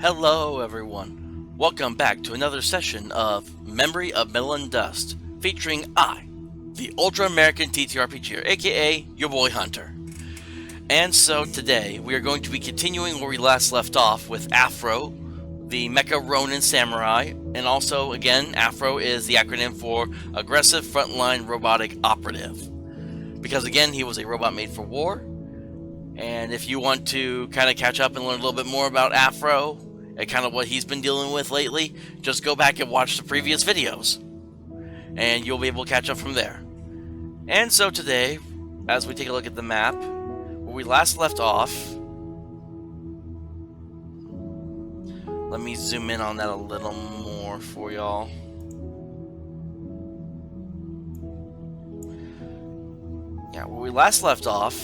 Hello everyone, welcome back to another session of Memory of Metal and Dust, featuring I, the Ultra American TTRPGer, aka your boy Hunter. And so today we are going to be continuing where we last left off with AFRO, the Mecha Ronin Samurai, and also again AFRO is the acronym for Aggressive Frontline Robotic Operative. Because again he was a robot made for war, and if you want to kind of catch up and learn a little bit more about AFRO and kind of what he's been dealing with lately, just go back and watch the previous videos and you'll be able to catch up from there. And so today, as we take a look at the map, where we last left off, let me zoom in on that a little more for y'all. Yeah, where we last left off,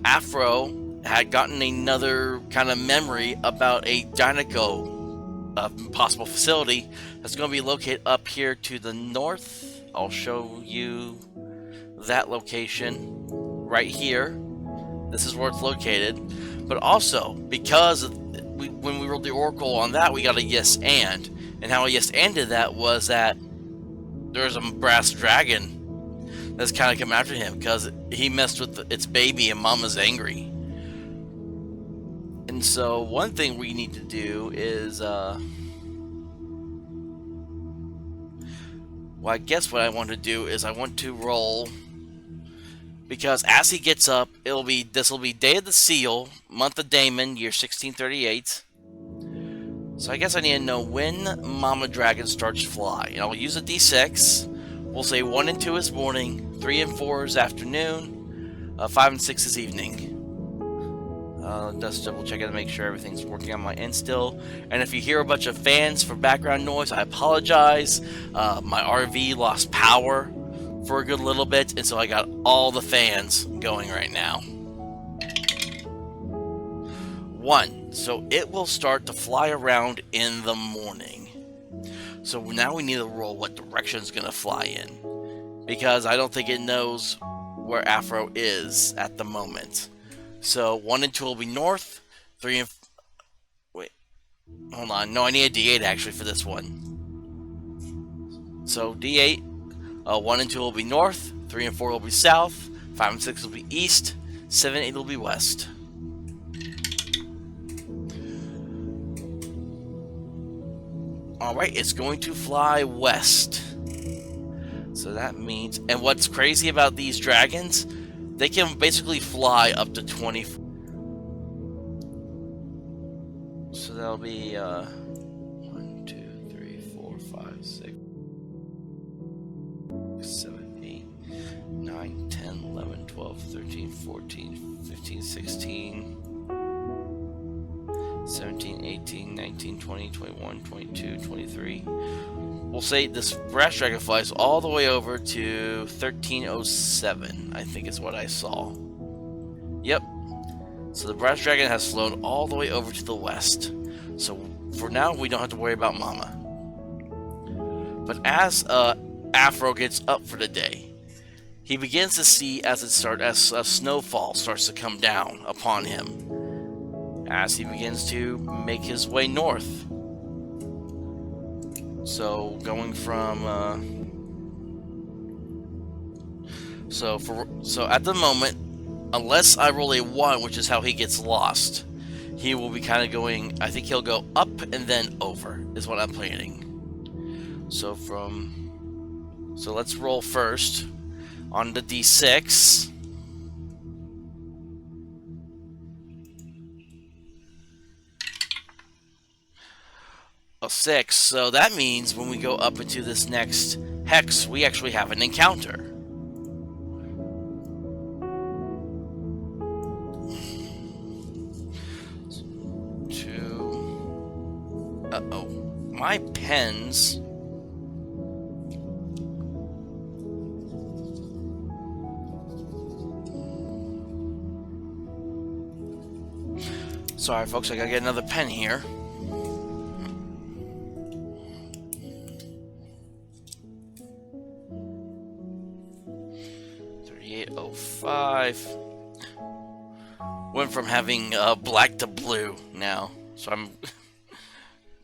AFRO had gotten another kind of memory about a Dynaco possible facility that's going to be located up here to the north. I'll show you that location right here. This is where it's located. But also, because when we rolled the Oracle on that, we got a yes and. And how a yes and did that was that there's a brass dragon that's kind of coming after him because he messed with its baby and Mama's angry. And so one thing we need to do is, well, I guess what I want to do is I want to roll, because as he gets up, this will be Day of the Seal, month of Damon, year 1638. So I guess I need to know when Mama Dragon starts to fly. And I'll use a D6. We'll say 1 and 2 is morning, 3 and 4 is afternoon, 5 and 6 is evening. Just double check it to make sure everything's working on my end still. And if you hear a bunch of fans for background noise, I apologize. My RV lost power for a good little bit, and so I got all the fans going right now. 1. So it will start to fly around in the morning. So now we need to roll what direction it's going to fly in, because I don't think it knows where AFRO is at the moment. So 1 and 2 will be north, 3 and... wait, hold on. No, I need a D8 actually for this one. So D8, 1 and 2 will be north, 3 and 4 will be south, 5 and 6 will be east, 7 and 8 will be west. Alright, it's going to fly west. So that means... and what's crazy about these dragons, they can basically fly up to 20. So that'll be 1, 2, 3, 4, 5, 6, 7, 8, 9, 10, 11, 12, 13, 14, 15, 16, 17, 18, 19, 20, 21, 22, 23. We'll say this brass dragon flies all the way over to 1307, I think is what I saw. Yep. So the brass dragon has flown all the way over to the west. So for now, we don't have to worry about Mama. But as AFRO gets up for the day, he begins to see as snowfall starts to come down upon him, as he begins to make his way north. So going from so at the moment, unless I roll a 1, which is how he gets lost, he will be kind of going, I think he'll go up and then over is what I'm planning. So let's roll first on the D6. A 6, so that means when we go up into this next hex, we actually have an encounter. My pens. Sorry folks, I gotta get another pen here. 3805. Went from having black to blue now. So I'm...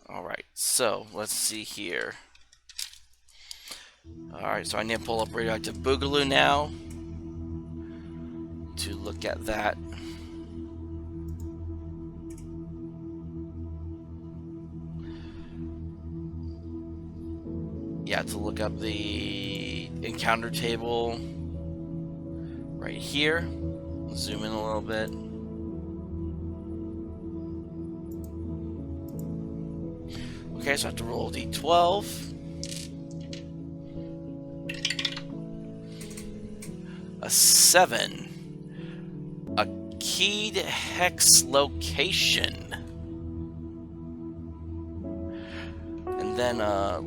Alright, so let's see here. Alright, so I need to pull up Radioactive Boogaloo now to look at that. Yeah, to look up the encounter table right here. Zoom in a little bit. Okay, so I have to roll d12. A 7. A keyed hex location. And then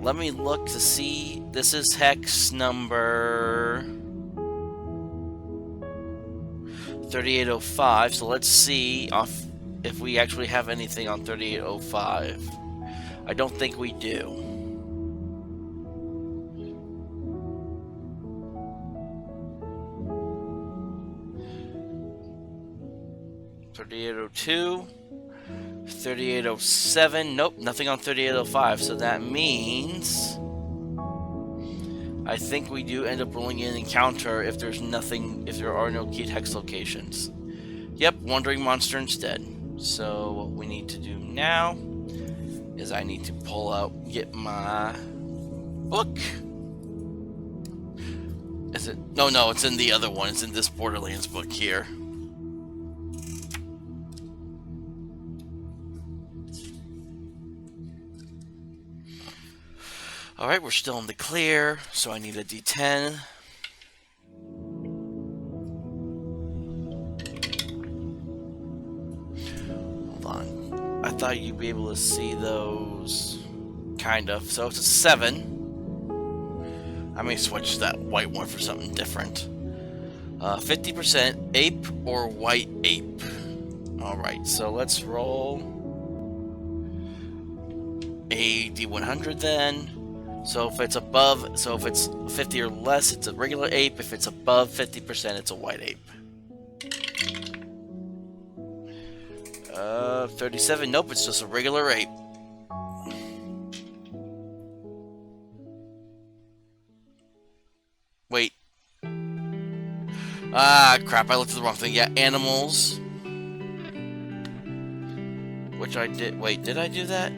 let me look to see. This is hex number 3805. So let's see if we actually have anything on 3805. I don't think we do. $3802, 3807. Nope, nothing on 3805. So that means I think we do end up rolling in an encounter if there's nothing, if there are no keyed hex locations. Yep, Wandering Monster instead. So what we need to do now is I need to pull out, get my book. Is it? No, it's in the other one. It's in this Borderlands book here. Alright, we're still in the clear, so I need a D10. Hold on. I thought you'd be able to see those. Kind of. So it's a 7. I may switch that white one for something different. 50% ape or white ape. Alright, so let's roll a D100 then. So if it's above, so if it's 50 or less, it's a regular ape. If it's above 50%, it's a white ape. 37, nope, it's just a regular ape. Wait. Ah, crap, I looked at the wrong thing. Yeah, animals. Which I did. Wait, did I do that?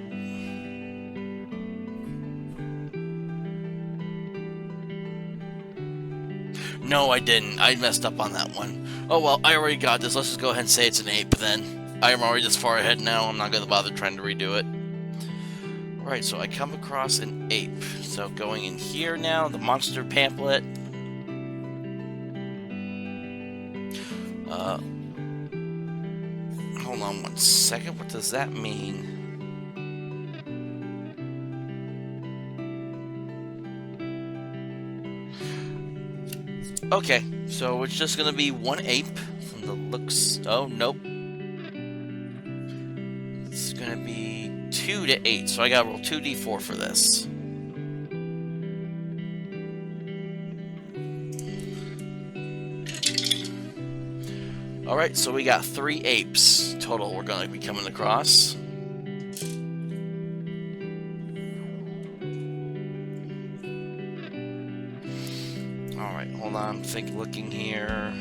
No, I didn't. I messed up on that one. Oh well, I already got this. Let's just go ahead and say it's an ape then. I am already this far ahead now. I'm not going to bother trying to redo it. Right, so I come across an ape. So going in here now, the monster pamphlet. Hold on one second. What does that mean? Okay, so it's just gonna be one ape from the looks. Oh, nope. It's gonna be 2 to 8, so I gotta roll 2d4 for this. Alright, so we got 3 apes total we're gonna be coming across. Alright, hold on, looking here.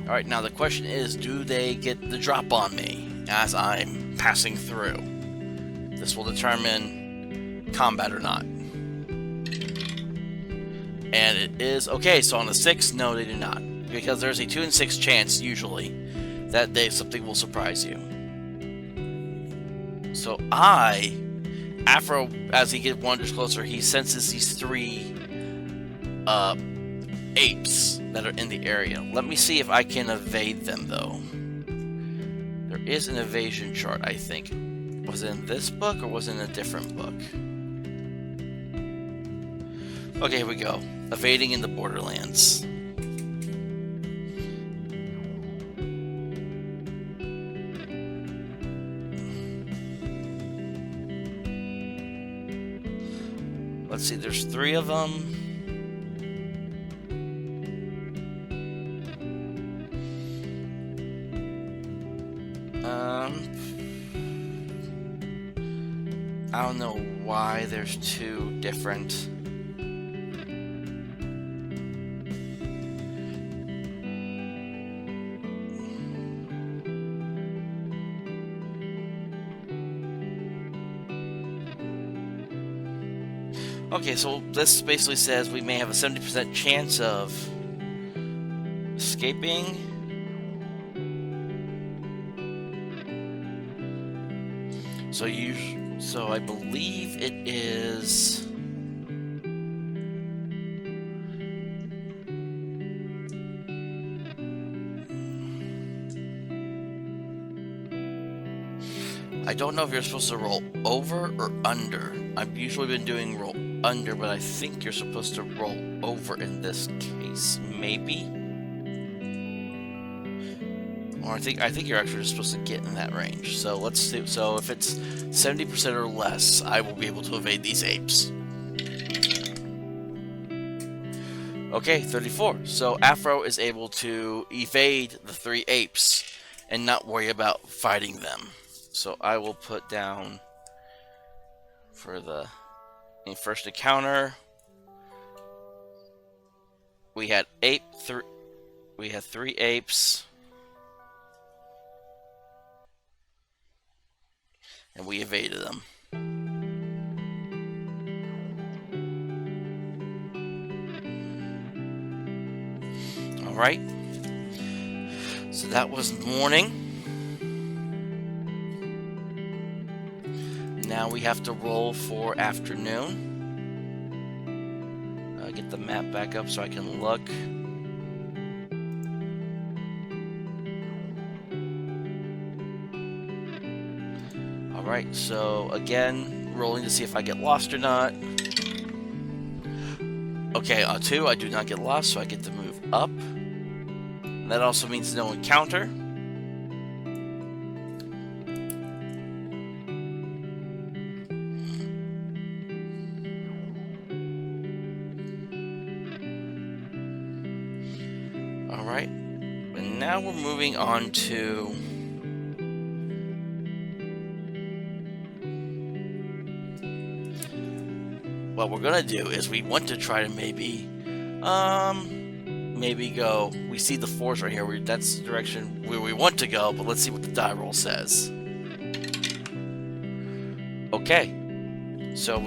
Alright, now the question is, do they get the drop on me as I'm passing through? This will determine combat or not. And it is, okay, so on a 6, no, they do not. Because there's a 2 in 6 chance, usually, that something will surprise you. So AFRO, as he wanders closer, he senses these 3 apes that are in the area. Let me see if I can evade them, though. There is an evasion chart, I think. Was it in this book, or was it in a different book? Okay, here we go. Evading in the Borderlands. Let's see, there's 3 of them. I don't know why there's 2 different. Okay, so this basically says we may have a 70% chance of escaping. So I believe it is. I don't know if you're supposed to roll over or under. I've usually been doing roll under, but I think you're supposed to roll over in this case, maybe. Or I think you're actually just supposed to get in that range. So let's see. So if it's 70% or less, I will be able to evade these apes. Okay, 34. So AFRO is able to evade the 3 apes and not worry about fighting them. So I will put down for the first encounter. We had 3 apes. And we evaded them. Alright. So that was morning. Now we have to roll for afternoon. Get the map back up so I can look. Alright, so again, rolling to see if I get lost or not. Okay, on 2, I do not get lost, so I get to move up. That also means no encounter. Alright, and now we're moving on to what we're gonna do is we want to try to maybe go. We see the 4s right here. That's the direction where we want to go, but let's see what the die roll says. Okay, so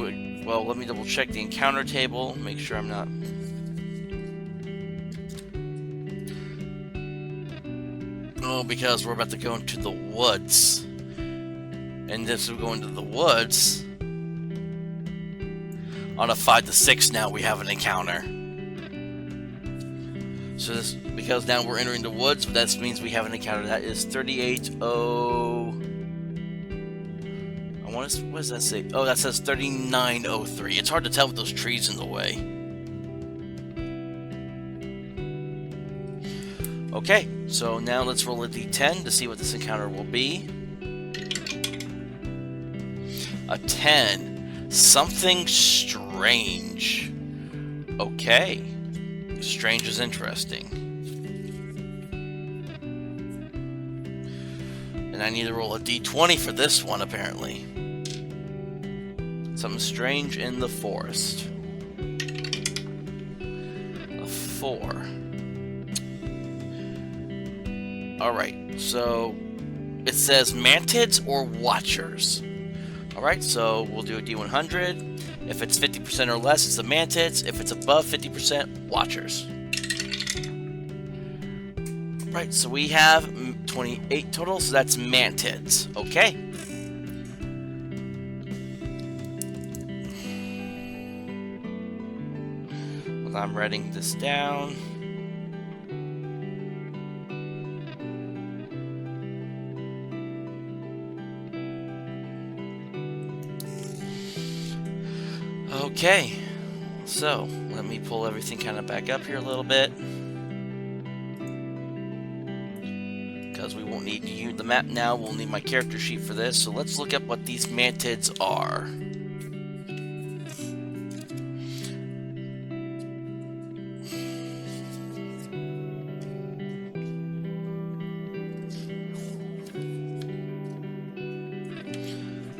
well, let me double check the encounter table, make sure I'm not. Oh, because we're about to go into the woods, and this we're going to the woods. On a 5 to 6 now we have an encounter. So this, because now we're entering the woods, that means we have an encounter. That is 38-0. What does that say? Oh, that says 3903. It's hard to tell with those trees in the way. Okay, so now let's roll a d10 to see what this encounter will be. A 10. Something strange. Okay. Strange is interesting. And I need to roll a d20 for this one, apparently. Something strange in the forest. A 4. Alright, so it says Mantids or Watchers. Alright, so we'll do a D100. If it's 50% or less, it's the Mantids. If it's above 50%, Watchers. Right, so we have 28 total, so that's Mantids. Okay. Well, I'm writing this down. Okay, so let me pull everything kind of back up here a little bit, because we won't need to use the map now. We'll need my character sheet for this. So let's look at what these Mantids are.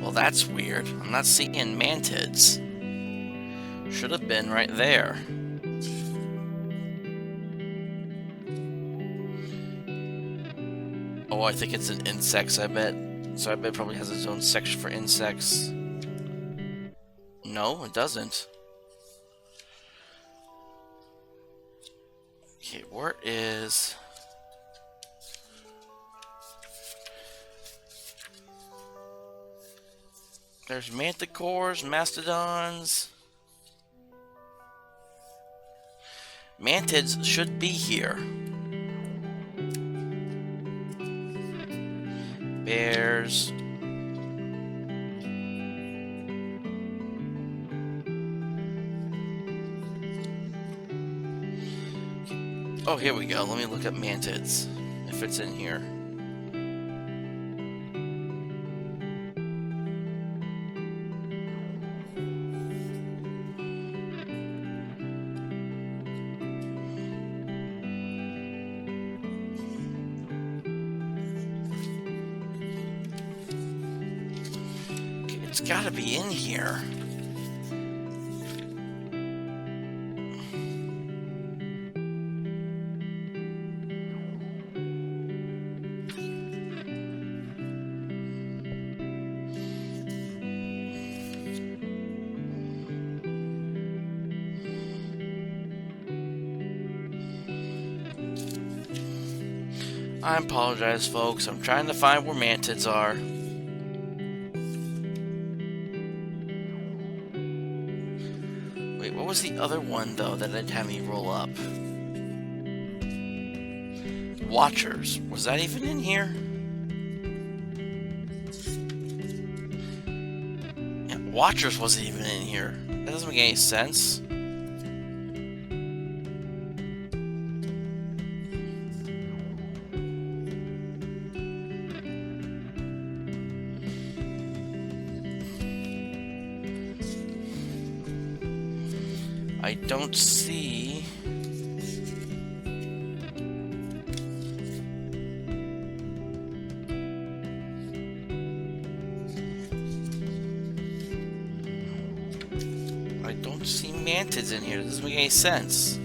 Well, that's weird. I'm not seeing Mantids. Should have been right there. Oh, I think it's an insects, I bet. So I bet it probably has its own section for insects. No, it doesn't. Okay, where is... There's manticores, mastodons. Mantids should be here. Bears. Oh, here we go. Let me look up mantids, if it's in here. It's gotta be in here. I apologize, folks. I'm trying to find where mantids are. Wait, what was the other one, though, that didn't have me roll up? Watchers. Was that even in here? Yeah, Watchers wasn't even in here. That doesn't make any sense. I don't see... I don't see mantids in here. It doesn't make any sense.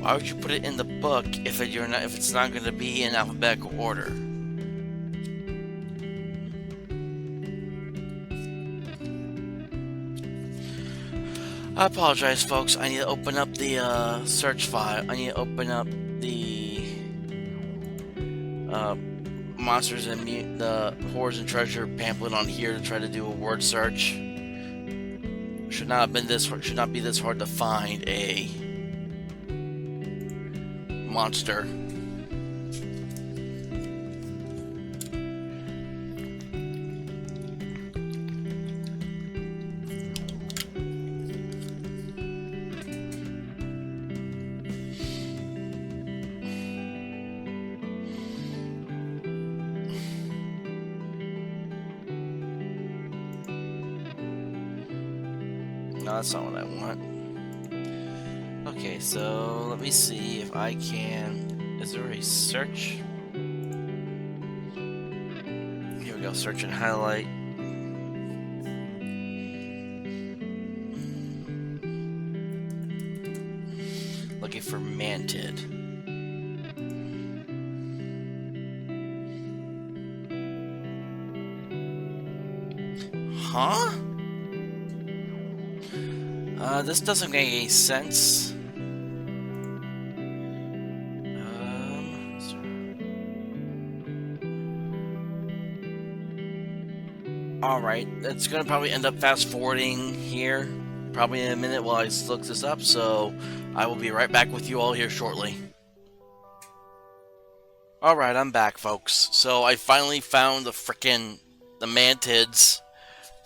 Why would you put it in the book if it's not going to be in alphabetical order? I apologize, folks. I need to open up the search file. I need to open up the monsters and the horrors and treasure pamphlet on here to try to do a word search. Should not be this hard to find a monster. No, that's not what I want. Okay, so let me see if I can... Is there a search? Here we go, search and highlight. Looking for Mantid. Huh? This doesn't make any sense. Alright, that's gonna probably end up fast forwarding here, probably in a minute while I look this up, so I will be right back with you all here shortly. Alright, I'm back, folks. So I finally found the Mantids.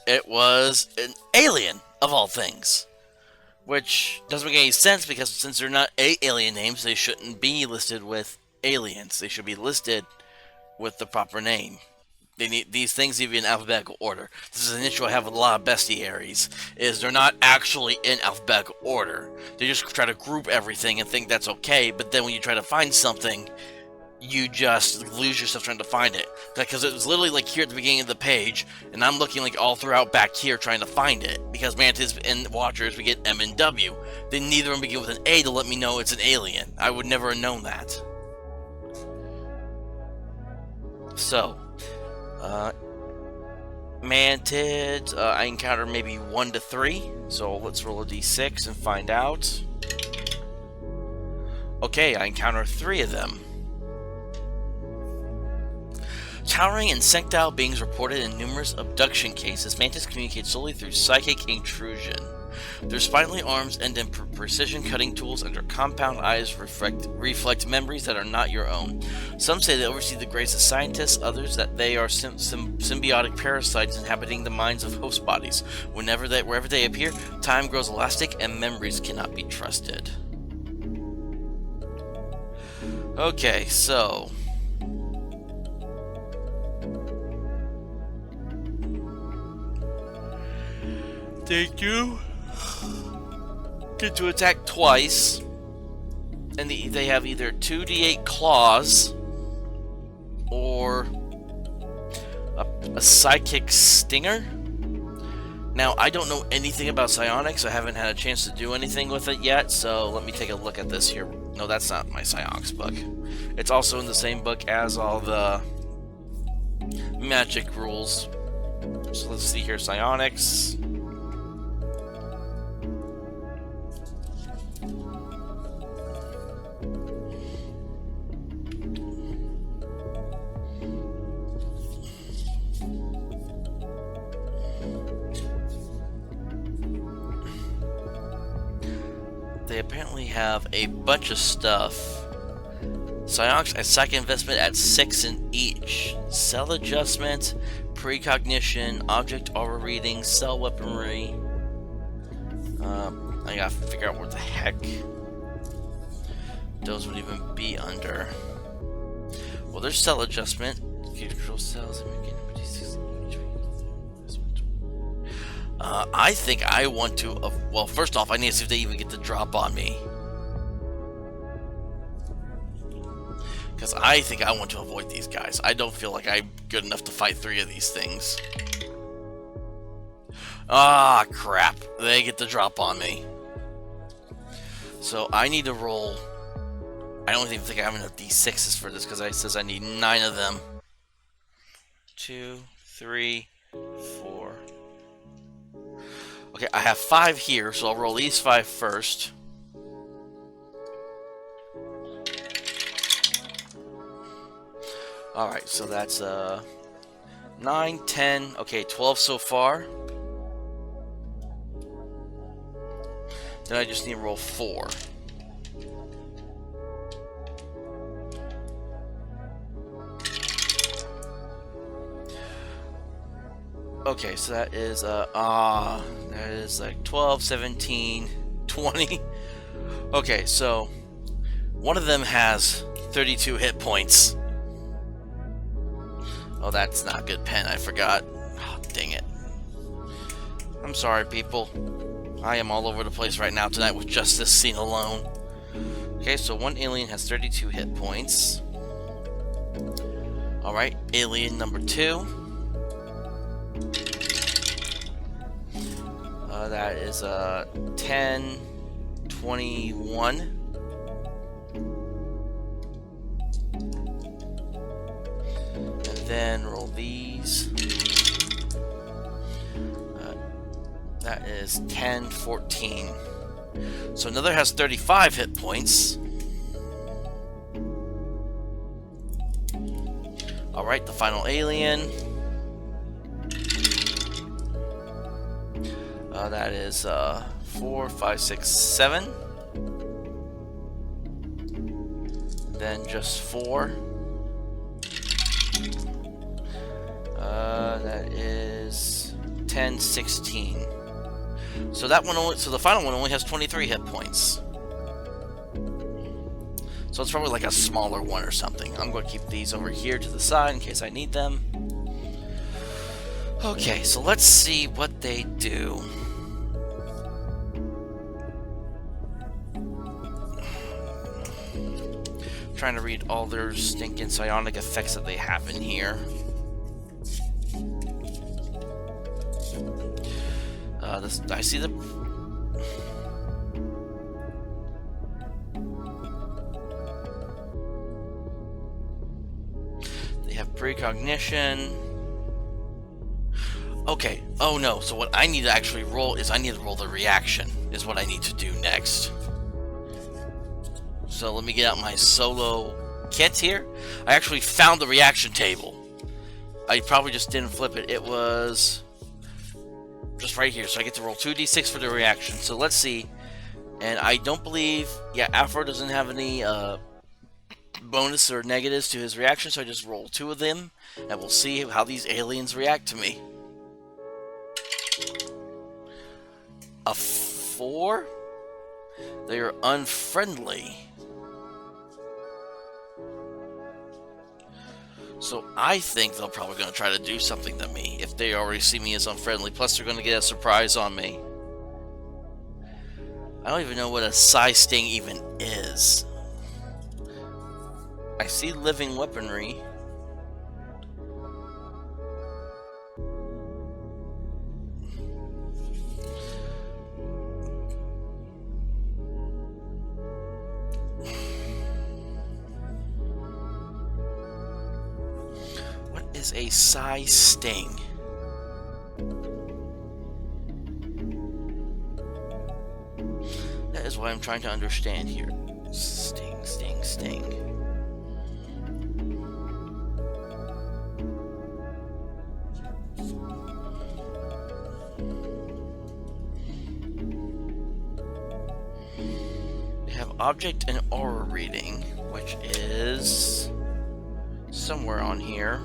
It was an alien, of all things. Which doesn't make any sense, because since they're not alien names, they shouldn't be listed with aliens. They should be listed with the proper name. They need these things need to be in alphabetical order. This is an issue I have with a lot of bestiaries, is they're not actually in alphabetical order. They just try to group everything and think that's okay, but then when you try to find something, you just lose yourself trying to find it. Because it was literally like here at the beginning of the page, and I'm looking like all throughout back here trying to find it. Because Mantids and Watchers, we get M and W. Then neither of them begin with an A to let me know it's an alien. I would never have known that. So, Mantids, I encounter maybe 1 to 3. So let's roll a d6 and find out. Okay, I encounter 3 of them. Towering insectile beings reported in numerous abduction cases, Mantids communicate solely through psychic intrusion. Their spindly arms end in precision cutting tools, and their compound eyes reflect memories that are not your own. Some say they oversee the grace of scientists, others that they are symbiotic parasites inhabiting the minds of host bodies. Wherever they appear, time grows elastic and memories cannot be trusted. Okay, so they do get to attack twice, and they have either 2d8 claws or a psychic stinger. Now, I don't know anything about psionics. I haven't had a chance to do anything with it yet, so let me take a look at this here. No, that's not my psionics book. It's also in the same book as all the magic rules. So let's see here, psionics. They apparently have a bunch of stuff. Psionics and psychic investment at 6 in each. Cell adjustment, precognition, object aura reading, cell weaponry. I gotta figure out what the heck those would even be under. Well, there's cell adjustment. Control cells. I think I want to. Well, first off, I need to see if they even get the drop on me. Because I think I want to avoid these guys. I don't feel like I'm good enough to fight 3 of these things. Ah, crap. They get the drop on me. So I need to roll. I don't even think I have enough d6s for this because it says I need 9 of them. 2, 3, 4. Okay, I have 5 here, so I'll roll these 5 first. Alright, so that's 9, 10, okay, 12 so far. Then I just need to roll 4. Okay, so that is like 12, 17, 20. Okay, so one of them has 32 hit points. Oh, that's not good, pen. I forgot. Oh, dang it. I'm sorry, people. I am all over the place right now tonight with just this scene alone. Okay, so one alien has 32 hit points. Alright, alien number 2. That is 10, 21. And then roll these. That is 10, 14. So another has 35 hit points. Alright, the final alien. That is 4, 5, 6, 7. Then just 4. That is 10, 16. So that one only. So the final one only has 23 hit points. So it's probably like a smaller one or something. I'm going to keep these over here to the side in case I need them. Okay, so let's see what they do. trying to read all their stinking psionic effects that they have in here. I see the... They have precognition. Okay, oh no, so what I need to actually roll is I need to roll the reaction, is what I need to do next. So let me get out my solo kit here. I actually found the reaction table. I probably just didn't flip it. It was just right here. So I get to roll 2d6 for the reaction. So let's see. And I don't believe... Yeah, AFRO doesn't have any bonus or negatives to his reaction. So I just roll 2 of them. And we'll see how these aliens react to me. A 4? They are unfriendly. So I think they're probably going to try to do something to me if they already see me as unfriendly. Plus they're going to get a surprise on me. I don't even know what a psi sting even is. I see living weaponry. Is a psi sting. That is what I'm trying to understand here. Sting, sting, sting. They have object and aura reading, which is somewhere on here.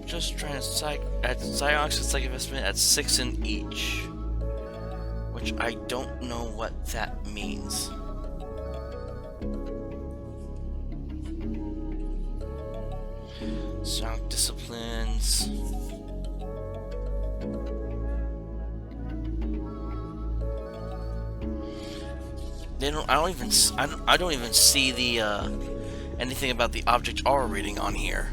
Just trying to add psionics and psychic investment at 6 in each, which I don't know what that means. Psionic disciplines. They don't. I don't even see the anything about the object aura reading on here.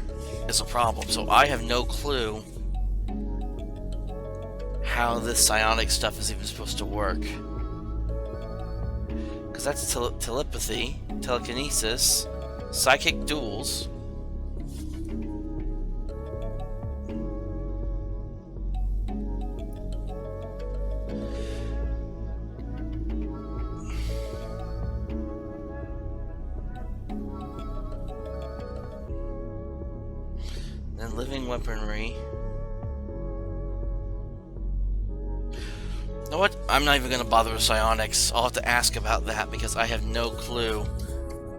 Is a problem, so I have no clue how this psionic stuff is even supposed to work. Because that's telepathy, telekinesis, psychic duels. Then living weaponry. You know what? I'm not even going to bother with psionics. I'll have to ask about that because I have no clue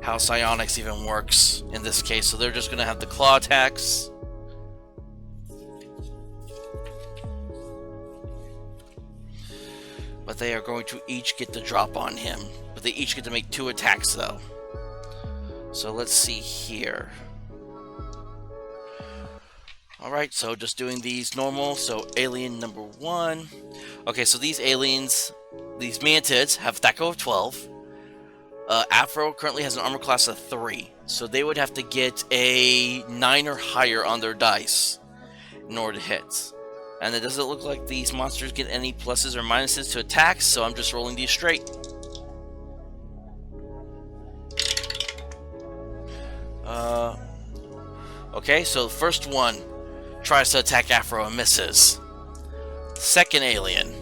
how psionics even works in this case. So they're just going to have the claw attacks. But they are going to each get the drop on him. But they each get to make 2 attacks though. So let's see here. Alright, so just doing these normal. So alien number 1. Okay, so these aliens, these Mantids, have THAC0 of 12. AFRO currently has an armor class of 3. So they would have to get a 9 or higher on their dice in order to hit. And it doesn't look like these monsters get any pluses or minuses to attacks, so I'm just rolling these straight. Okay, so the first one tries to attack AFRO and misses. Second alien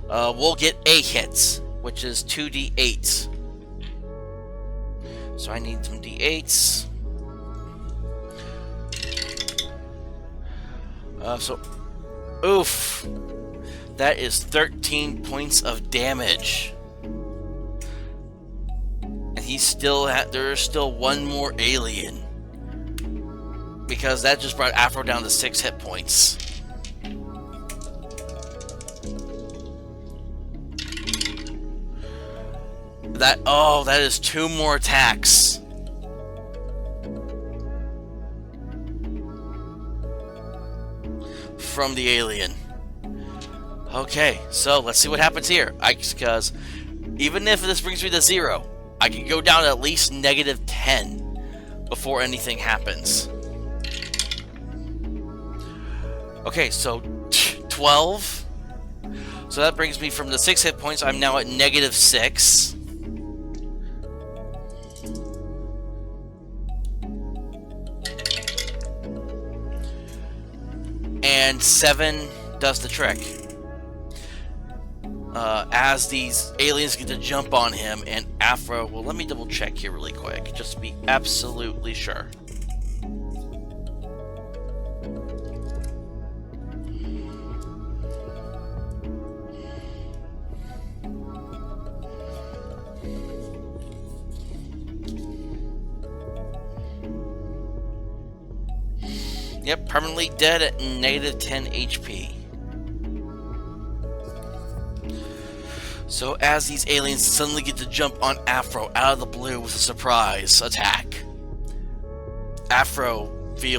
will get a hit, which is 2d8. So I need some d8s. Oof. That is 13 points of damage. And he's still there's still one more alien. Because that just brought AFRO down to 6 hit points. That is 2 more attacks. from the alien. Okay, so let's see what happens here. Because even if this brings me to 0, I can go down at least -10 before anything happens. Okay, so 12. So that brings me from the 6 hit points. I'm now at -6. And 7 does the trick. As these aliens get to jump on him, and AFRO... Well, let me double check here really quick, just to be absolutely sure. Yep, permanently dead at -10 HP. So as these aliens suddenly get to jump on AFRO out of the blue with a surprise attack, AFRO he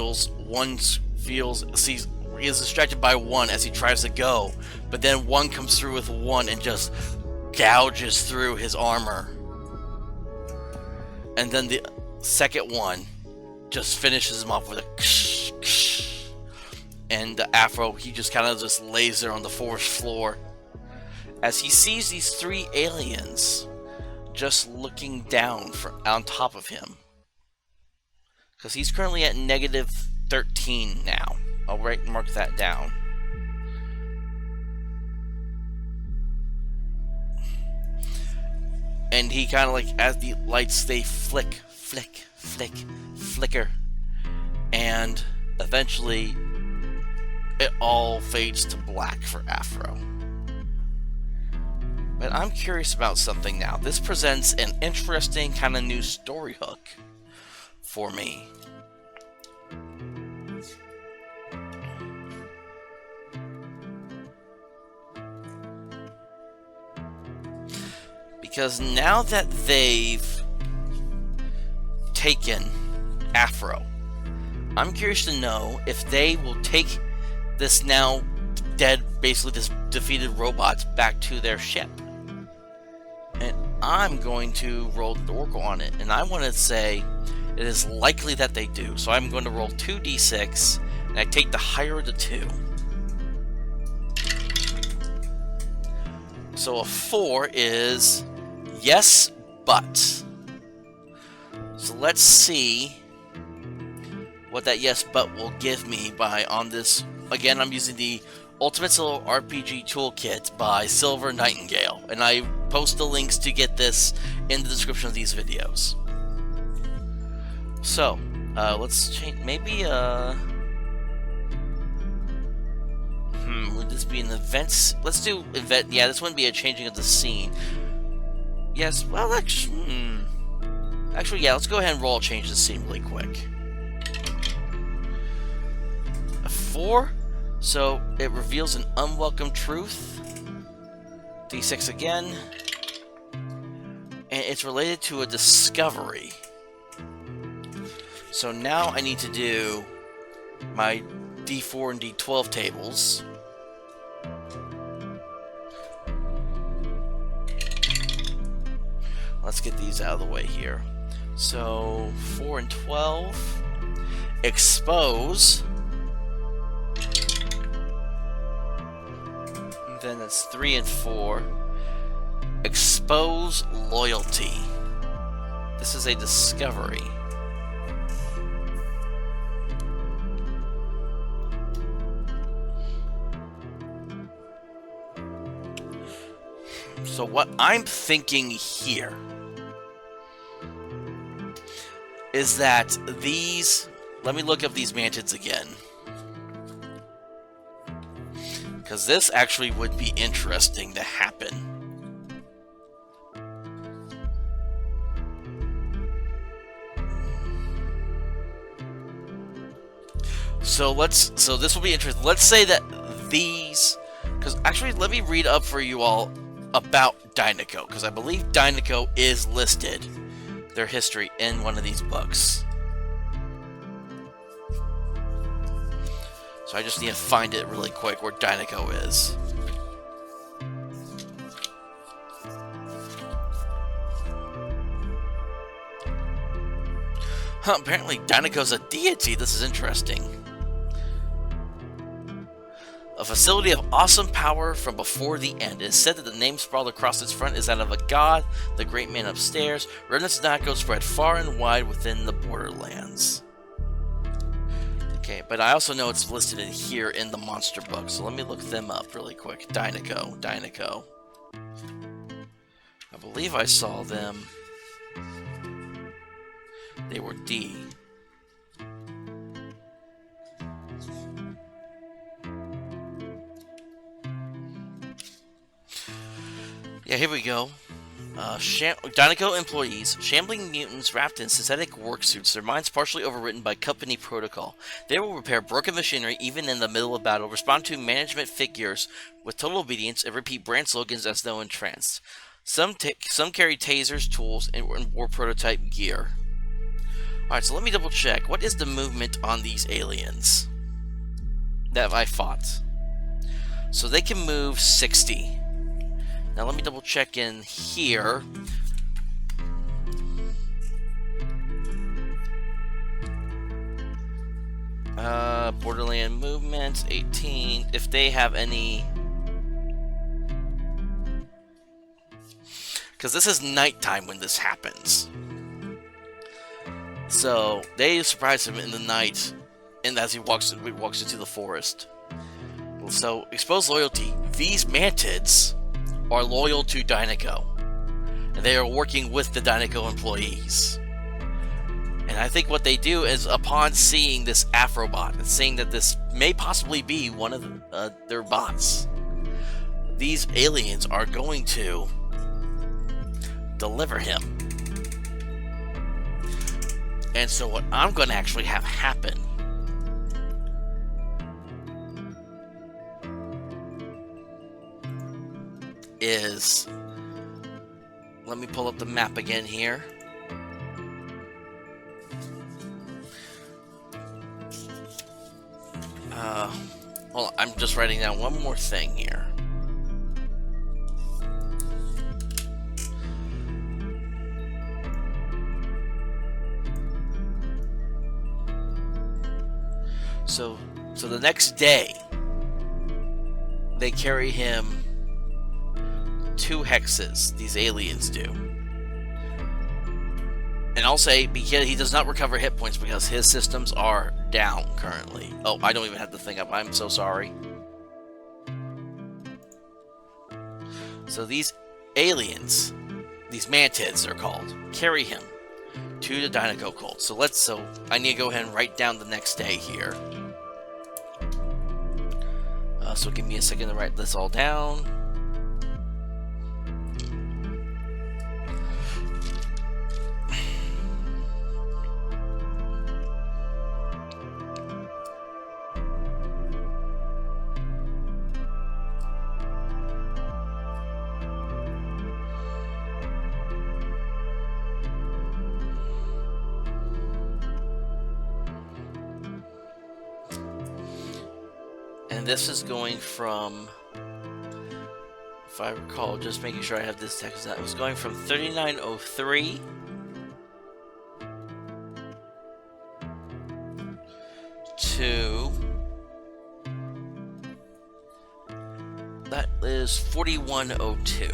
is distracted by 1 as he tries to go, but then 1 comes through with 1 and just gouges through his armor. And then the second one just finishes him off with a ksh, ksh. And AFRO, he just kind of just lays there on the forest floor as he sees these 3 aliens just looking down on top of him. Because he's currently at -13 now. I'll mark that down. And he kind of like, as the lights, they flick, flick, flick, flicker. And eventually, it all fades to black for AFRO. But I'm curious about something now. This presents an interesting kind of new story hook for me. Because now that they've taken AFRO, I'm curious to know if they will take this now dead, basically this defeated robots back to their ship. And I'm going to roll the Oracle on it, and I want to say it is likely that they do. So I'm going to roll 2d6, and I take the higher of the 2. So a 4 is yes, but. So let's see what that yes, but will give me on this. Again, I'm using the Ultimate Solo RPG Toolkit by Silver Nightingale, and I post the links to get this in the description of these videos. So, let's change, maybe, would this be an event? Let's do event, yeah, this wouldn't be a changing of the scene. Yes, well, actually, yeah, let's go ahead and roll change the scene really quick. A 4? So, it reveals an unwelcome truth. D6 again. And it's related to a discovery. So now I need to do my D4 and D12 tables. Let's get these out of the way here. So, 4 and 12. Expose. Then it's 3 and 4. Expose loyalty. This is a discovery. So what I'm thinking here is that these... Let me look up these Mantids again. Because this actually would be interesting to happen. So this will be interesting. Let's say that these... Because actually, let me read up for you all about Dinoco, because I believe Dinoco is listed, their history, in one of these books. So I just need to find it really quick where Dinoco is. Huh, apparently Dinoco's a deity. This is interesting. A facility of awesome power from before the end. It is said that the name sprawled across its front is that of a god, the great man upstairs. Remnants of Dinoco spread far and wide within the Borderlands. Okay, but I also know it's listed in here in the monster book, so let me look them up really quick. Dinoco. I believe I saw them. They were D. Yeah, here we go. Dinoco employees, shambling mutants wrapped in synthetic worksuits, their minds partially overwritten by company protocol. They will repair broken machinery even in the middle of battle, respond to management figures with total obedience, and repeat brand slogans as though entranced. Some carry tasers, tools, and war prototype gear. Alright, so let me double check. What is the movement on these aliens that I fought? So they can move 60. Now let me double check in here. Borderland movements, 18. If they have any... Because this is nighttime when this happens. So they surprise him in the night, and as he walks into the forest. So exposed loyalty. These Mantids are loyal to Dinoco, and they are working with the Dinoco employees. And I think what they do is, upon seeing this AFRO bot and seeing that this may possibly be one of their bots, these aliens are going to deliver him. And so what I'm going to actually have happen is, let me pull up the map again here. Hold on, I'm just writing down one more thing here. So the next day, they carry him 2 hexes, these aliens do. And I'll say, because he does not recover hit points because his systems are down currently. Oh, I don't even have the thing up. I'm so sorry. So these aliens, these Mantids they're called, carry him to the Dinoco cult. So I need to go ahead and write down the next day here. So give me a second to write this all down. And this is going from, if I recall, just making sure I have this text out, it was going from 3903 to, that is 4102.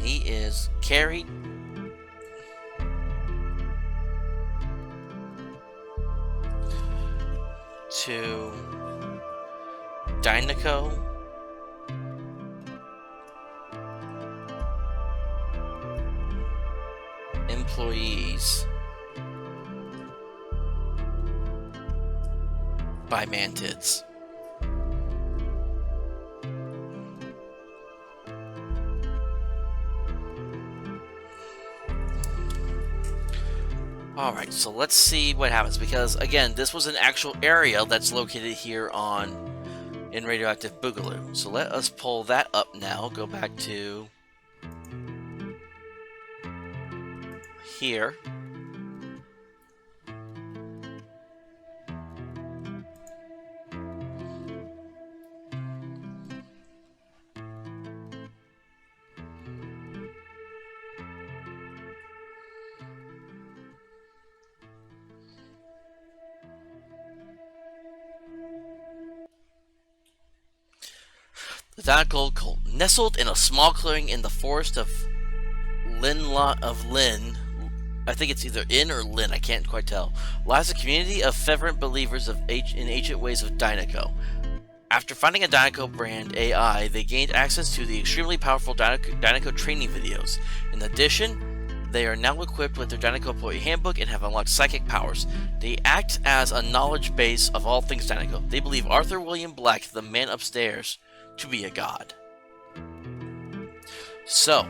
He is carried to Dinoco employees by Mantids. Alright, so let's see what happens, because again, this was an actual area that's located here in Radioactive Boogaloo. So let us pull that up now. Go back to here. The Dinoco cult, nestled in a small clearing in the forest of Lin. I think it's either In or Lin, I can't quite tell. Lies a community of fervent believers in ancient ways of Dinoco. After finding a Dinoco brand AI, they gained access to the extremely powerful Dinoco training videos. In addition, they are now equipped with their Dinoco employee handbook and have unlocked psychic powers. They act as a knowledge base of all things Dinoco. They believe Arthur William Black, the man upstairs, to be a god. So,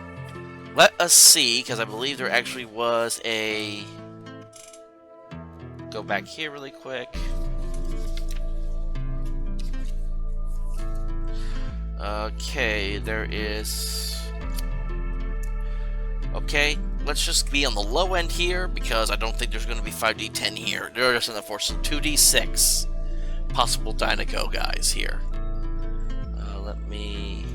let us see, because I believe there actually was a... Go back here really quick. Okay, there is... Okay, let's just be on the low end here, because I don't think there's going to be 5d10 here. They're just in the force, so 2d6 possible Dinoco guys here. Let me...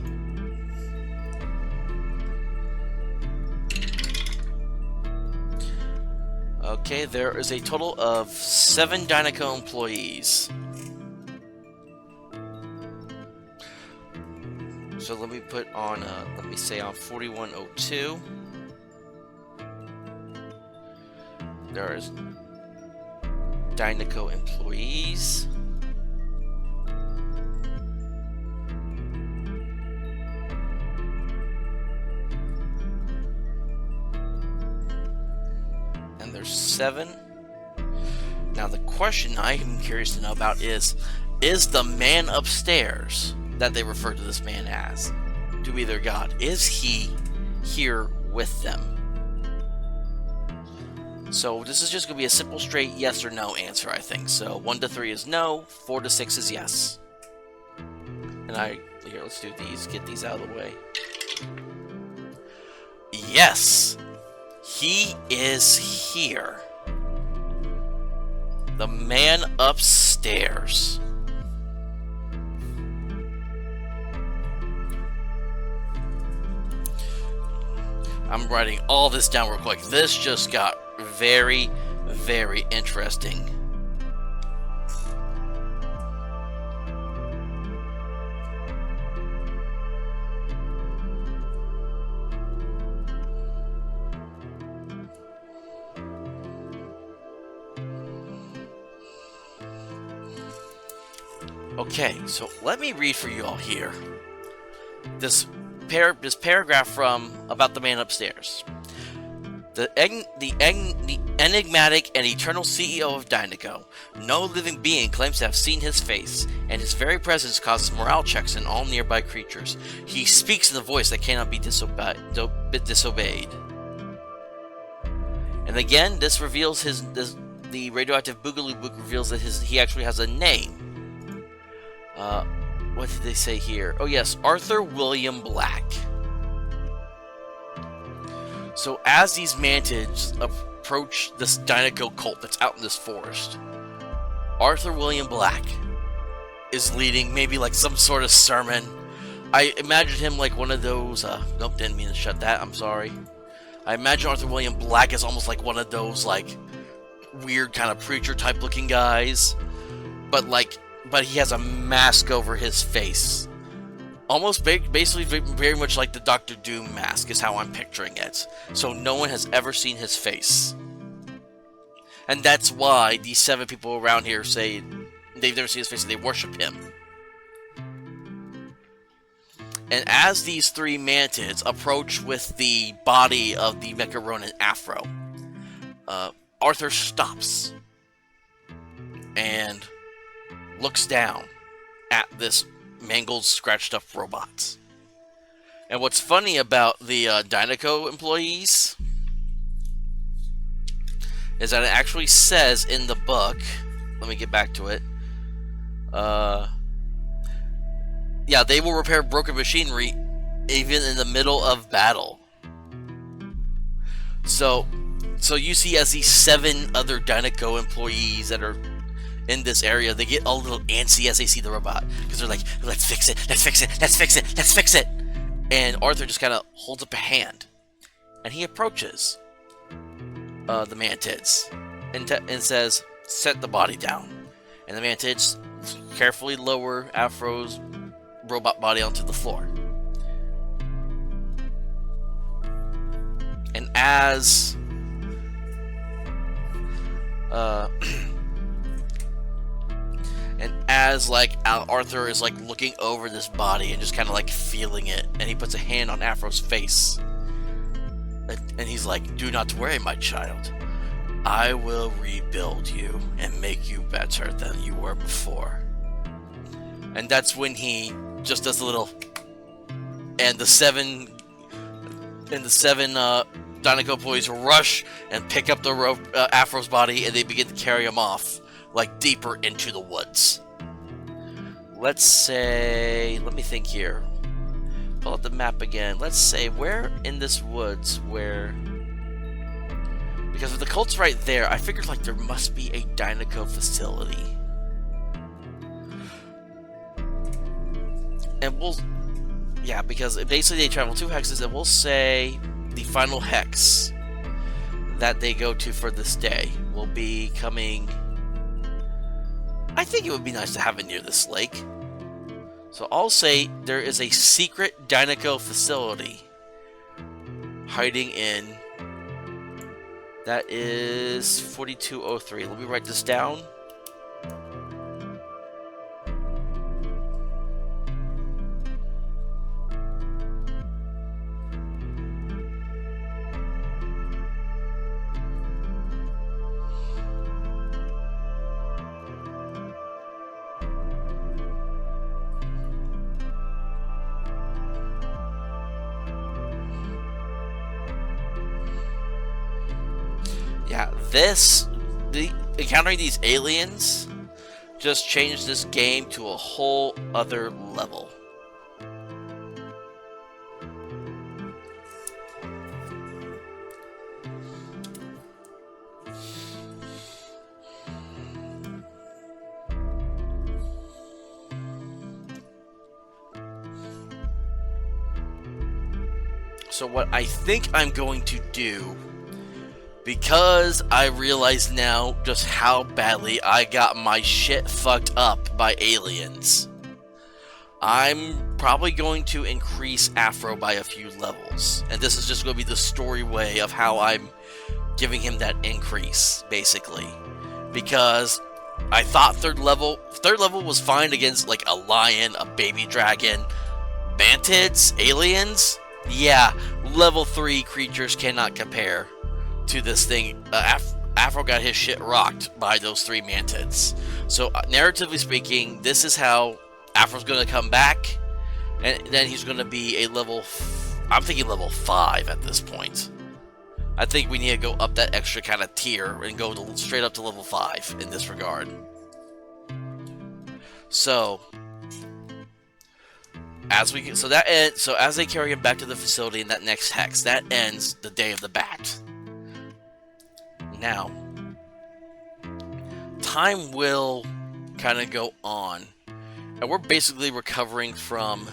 Okay, there is a total of 7 Dinoco employees. So let me put on, let me say on 4102. There is Dinoco employees. And there's 7. Now the question I am curious to know about is the man upstairs that they refer to this man as to be their god, is he here with them? So this is just going to be a simple straight yes or no answer, I think. So 1 to 3 is no, 4 to 6 is yes. And here, let's do these, get these out of the way. Yes! He is here. The man upstairs. I'm writing all this down real quick. This just got very, very interesting. Okay, so let me read for you all here this paragraph from about the man upstairs. The enigmatic and eternal CEO of Dinoco. No living being claims to have seen his face, and his very presence causes morale checks in all nearby creatures. He speaks in a voice that cannot be disobeyed. And again, this reveals the Radioactive Boogaloo book reveals that he actually has a name. What did they say here? Oh yes, Arthur William Black. So as these Mantids approach this Dinoco cult that's out in this forest, Arthur William Black is leading maybe like some sort of sermon. I imagine him like one of those, nope, didn't mean to shut that, I'm sorry. I imagine Arthur William Black is almost like one of those like weird kind of preacher type looking guys, but he has a mask over his face. Almost basically very much like the Dr. Doom mask is how I'm picturing it. So no one has ever seen his face. And that's why these 7 people around here say they've never seen his face and they worship him. And as these 3 Mantids approach with the body of the Mecha Ronin AFRO, Arthur stops and looks down at this mangled, scratched up robot. And what's funny about the Dinoco employees is that it actually says in the book, let me get back to it, Yeah, they will repair broken machinery even in the middle of battle. So you see as these 7 other Dynaco employees that are in this area, they get a little antsy as they see the robot, because they're like, let's fix it, let's fix it, let's fix it, let's fix it. And Arthur just kind of holds up a hand, and he approaches the Mantids and says, set the body down. And the Mantids carefully lower AFRO's robot body onto the floor. And as like Arthur is like looking over this body and just kind of like feeling it, and he puts a hand on AFRO's face, and he's like, do not worry, my child. I will rebuild you and make you better than you were before. And that's when he just does a little, and the seven Dynaco employees rush and pick up the AFRO's body, and they begin to carry him off, like deeper into the woods. Let's say, let me think here. Pull up the map again. Let's say, where in this woods, where... Because if the cult's right there, I figured like there must be a Dynaco facility. And we'll... Yeah, because basically they travel 2 hexes, and we'll say the final hex that they go to for this day will be coming... I think it would be nice to have it near this lake. So I'll say there is a secret Dynaco facility hiding in... That is 4203. Let me write this down. Yeah, encountering these aliens just changed this game to a whole other level. So what I think I'm going to do, because I realize now just how badly I got my shit fucked up by aliens, I'm probably going to increase AFRO by a few levels. And this is just going to be the story way of how I'm giving him that increase, basically. Because I thought third level was fine against like a lion, a baby dragon, Mantids, aliens. Yeah, level 3 creatures cannot compare to this thing. AFRO got his shit rocked by those 3 Mantids. So narratively speaking, this is how AFRO's going to come back, and then he's going to be a level... I'm thinking level 5 at this point. I think we need to go up that extra kind of tier and go straight up to level 5 in this regard. So... as they carry him back to the facility in that next hex, that ends the Day of the Bat. Now, time will kind of go on, and we're basically recovering from...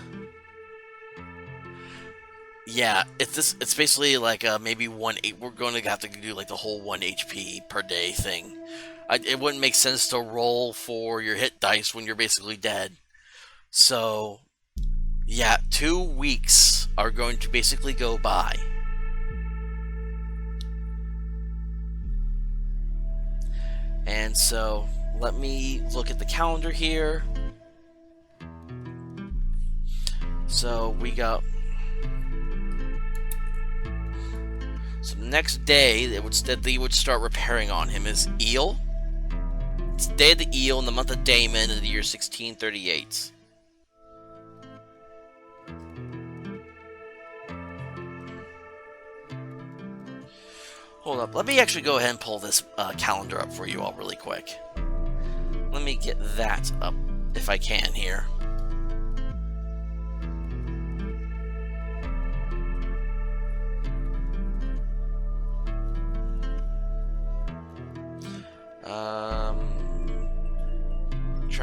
Yeah, it's basically like maybe 1... We're going to have to do like the whole 1 HP per day thing. It wouldn't make sense to roll for your hit dice when you're basically dead. So... yeah, 2 weeks are going to basically go by. And so, let me look at the calendar here. So, we got... So, the next day that they would start repairing on him is Eel. It's the Day of the Eel in the month of Damon in the year 1638. Hold up, let me actually go ahead and pull this calendar up for you all really quick. Let me get that up if I can here.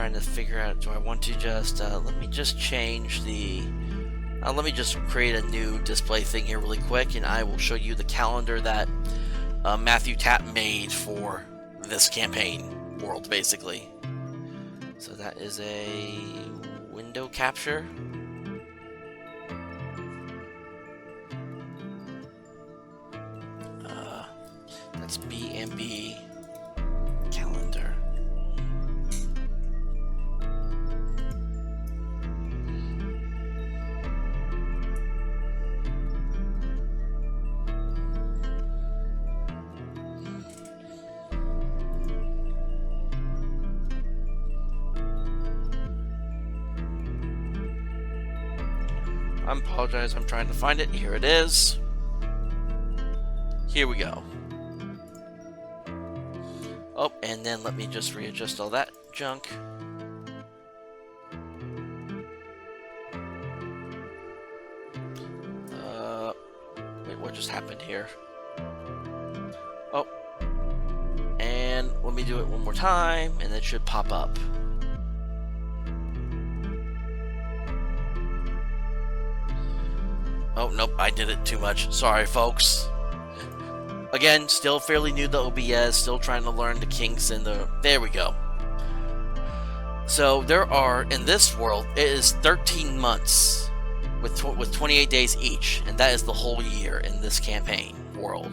trying to figure out, do I want to just, let me just change the, let me just create a new display thing here really quick, and I will show you the calendar that Matthew Tapp made for this campaign world, basically. So that is a window capture. That's B&B calendar. I apologize, I'm trying to find it. Here it is. Here we go. Oh, and then let me just readjust all that junk. Wait, what just happened here? Oh, and let me do it one more time, and it should pop up. Oh, nope, I did it too much. Sorry, folks. Again, still fairly new to OBS, still trying to learn the kinks and the... There we go. So, there are, in this world, it is 13 months with 28 days each, and that is the whole year in this campaign world.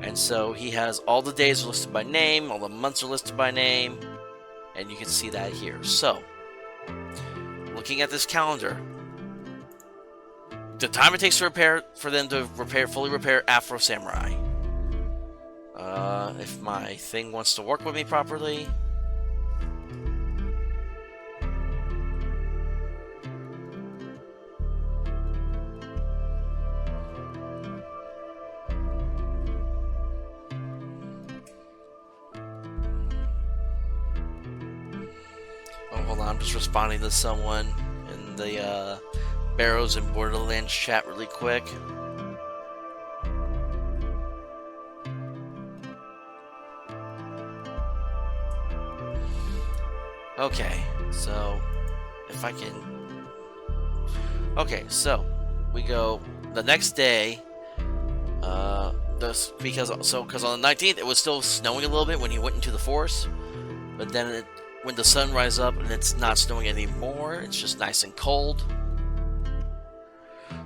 And so, he has all the days are listed by name, all the months are listed by name, and you can see that here. So, looking at this calendar, the time it takes to repair, for them to fully repair Afro Samurai. If my thing wants to work with me properly. Oh, hold on, I'm just responding to someone in the, Barrows and Borderlands chat really quick. Okay, so if I can... Okay, so we go the next day. Because on the 19th it was still snowing a little bit when he went into the forest, but then when the sun rises up and it's not snowing anymore, it's just nice and cold.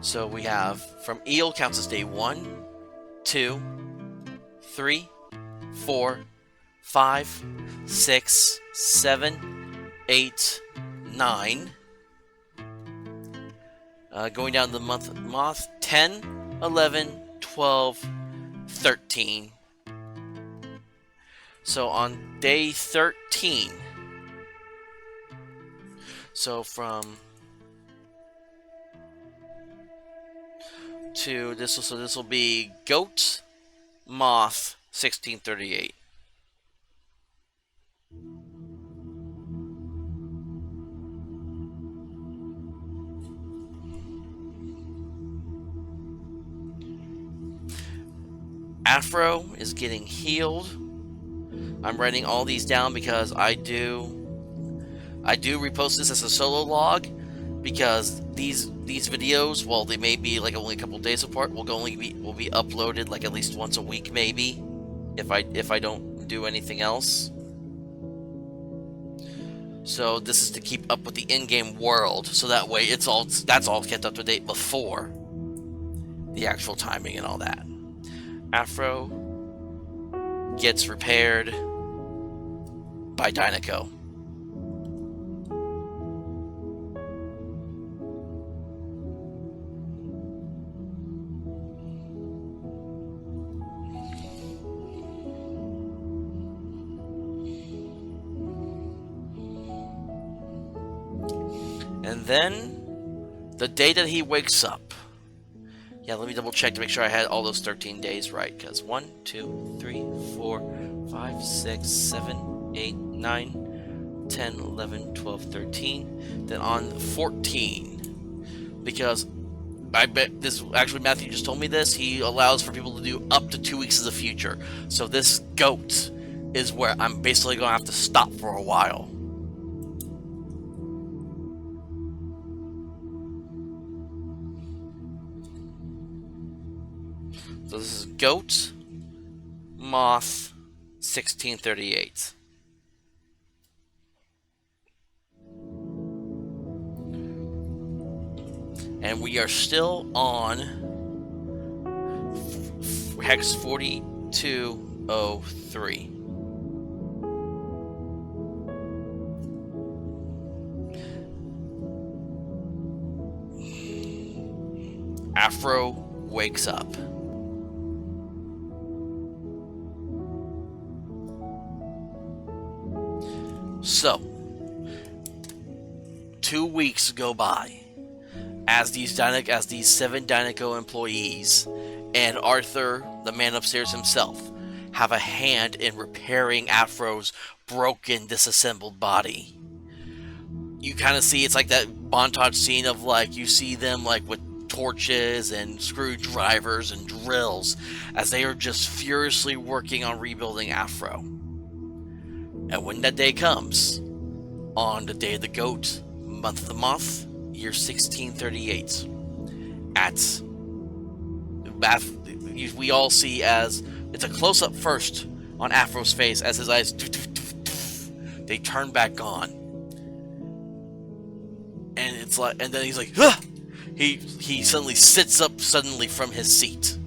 So we have from Eel counts as day 1, 2, 3, 4, 5, 6, 7, 8, 9. Going down the month of Moth, 10, 11, 12, 13. So on day 13, so from to this will be Goat Moth 1638. Afro is getting healed. I'm writing all these down because I do repost this as a solo log, because these videos, while they may be like only a couple days apart, will be uploaded like at least once a week, maybe, if I don't do anything else. So this is to keep up with the in-game world, so that way that's all kept up to date before the actual timing and all that. Afro gets repaired by Dynaco. And then the day that he wakes up. Yeah, let me double check to make sure I had all those 13 days right. Because 1, 2, 3, 4, 5, 6, 7, 8, 9, 10, 11, 12, 13. Then on 14. Because I bet this, actually Matthew just told me this, he allows for people to do up to 2 weeks in the future. So this goat is where I'm basically going to have to stop for a while. So this is Goat, Moth, 1638. And we are still on Hex 4203. AFRO wakes up. So, 2 weeks go by as these 7 Dynaco employees and Arthur, the man upstairs himself, have a hand in repairing AFRO's broken, disassembled body. You kind of see, it's like that montage scene of, like, you see them, like, with torches and screwdrivers and drills as they are just furiously working on rebuilding AFRO. And when that day comes, on the day of the goat, month of the moth, year 1638, we all see as it's a close-up first on AFRO's face as his eyes they turn back on, and it's like, and then he's like, ah! He suddenly sits up from his seat,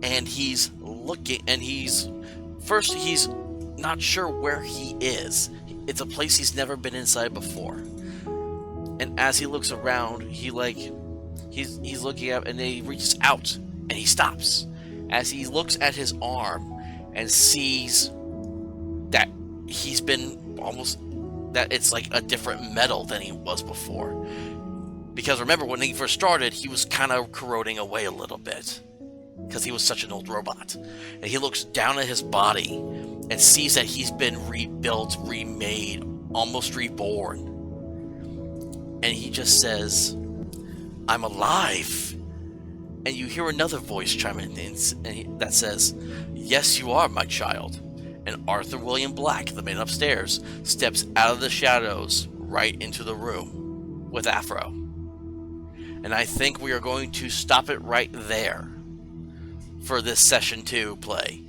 and he's looking, and he's not sure where he is. It's a place he's never been inside before. And as he looks around, he's looking up, and then he reaches out and he stops as he looks at his arm and sees that he's been that it's like a different metal than he was before. Because remember, when he first started, he was kind of corroding away a little bit because he was such an old robot. And he looks down at his body and sees that he's been rebuilt, remade, almost reborn. And he just says, "I'm alive." And you hear another voice chime in that says, "Yes, you are, my child." And Arthur William Black, the man upstairs, steps out of the shadows right into the room with AFRO. And I think we are going to stop it right there for this Session 2 play.